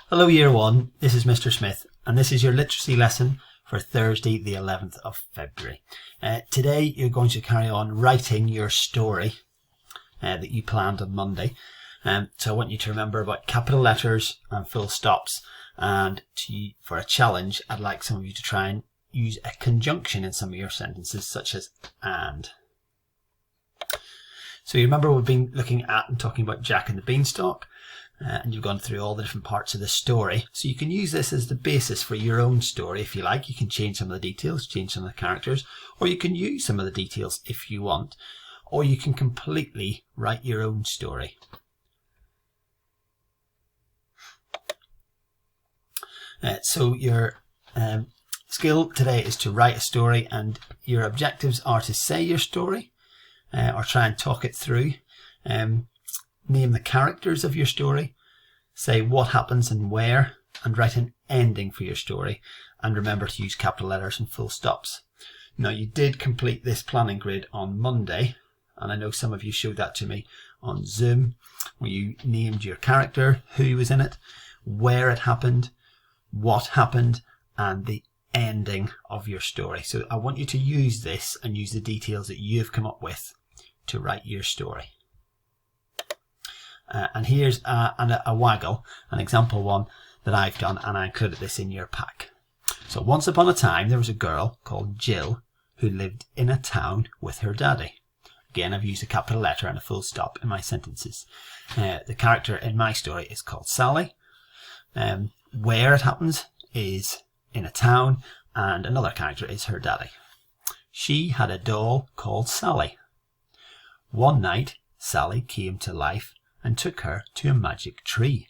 Hello Year 1, this is Mr. Smith and this is your literacy lesson for Thursday the 11th of February. Today you're going to carry on writing your story that you planned on Monday. So I want you to remember about capital letters and full stops, and for a challenge I'd like some of you to try and use a conjunction in some of your sentences such as and. So you remember we've been looking at and talking about Jack and the Beanstalk. And you've gone through all the different parts of the story. So you can use this as the basis for your own story if you like. You can change some of the details, change some of the characters, or you can use some of the details if you want, or you can completely write your own story. So your skill today is to write a story, and your objectives are to say your story or try and talk it through. Name the characters of your story, say what happens and where, and write an ending for your story. And remember to use capital letters and full stops. Now, you did complete this planning grid on Monday, and I know some of you showed that to me on Zoom, where you named your character, who was in it, where it happened, what happened, and the ending of your story. So I want you to use this and use the details that you've come up with to write your story. And here's a waggle, an example one that I've done, and I included this in your pack. So once upon a time there was a girl called Jill who lived in a town with her daddy. Again, I've used a capital letter and a full stop in my sentences. The character in my story is called Sally. Where it happens is in a town, and another character is her daddy. She had a doll called Sally. One night Sally came to life and took her to a magic tree.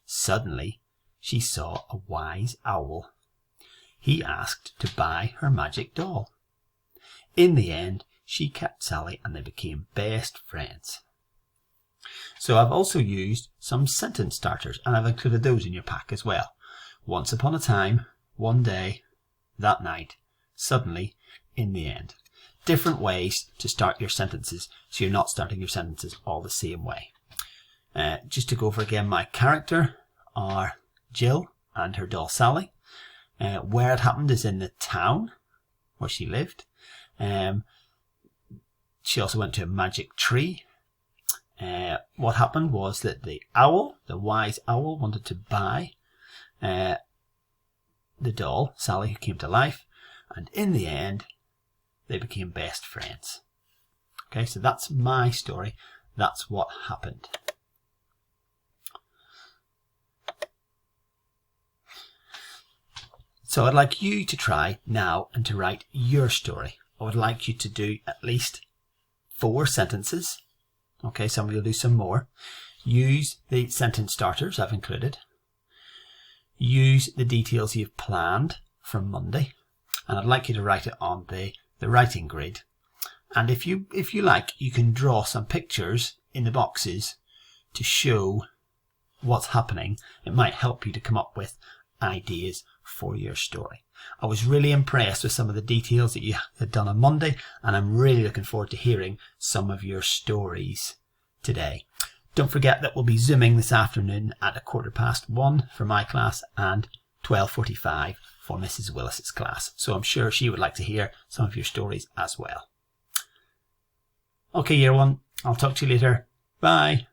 Suddenly, she saw a wise owl. He asked to buy her magic doll. In the end, she kept Sally and they became best friends. So I've also used some sentence starters, and I've included those in your pack as well. Once upon a time, one day, that night, suddenly, in the end. Different ways to start your sentences, so you're not starting your sentences all the same way. Just to go over again, my character are Jill and her doll Sally. Where it happened is in the town where she lived. She also went to a magic tree. What happened was that the wise owl, wanted to buy the doll, Sally, who came to life. And in the end, they became best friends. Okay, so that's my story. That's what happened. So I'd like you to try now and to write your story. I would like you to do at least 4 sentences. Okay, some of you will do some more. Use the sentence starters I've included. Use the details you've planned from Monday. And I'd like you to write it on the writing grid. And if you like, you can draw some pictures in the boxes to show what's happening. It might help you to come up with ideas for your story. I was really impressed with some of the details that you had done on Monday, and I'm really looking forward to hearing some of your stories today. Don't forget that we'll be Zooming this afternoon at 1:15 for my class and 12:45 for Mrs. Willis's class. So I'm sure she would like to hear some of your stories as well. Okay, Year 1, I'll talk to you later. Bye.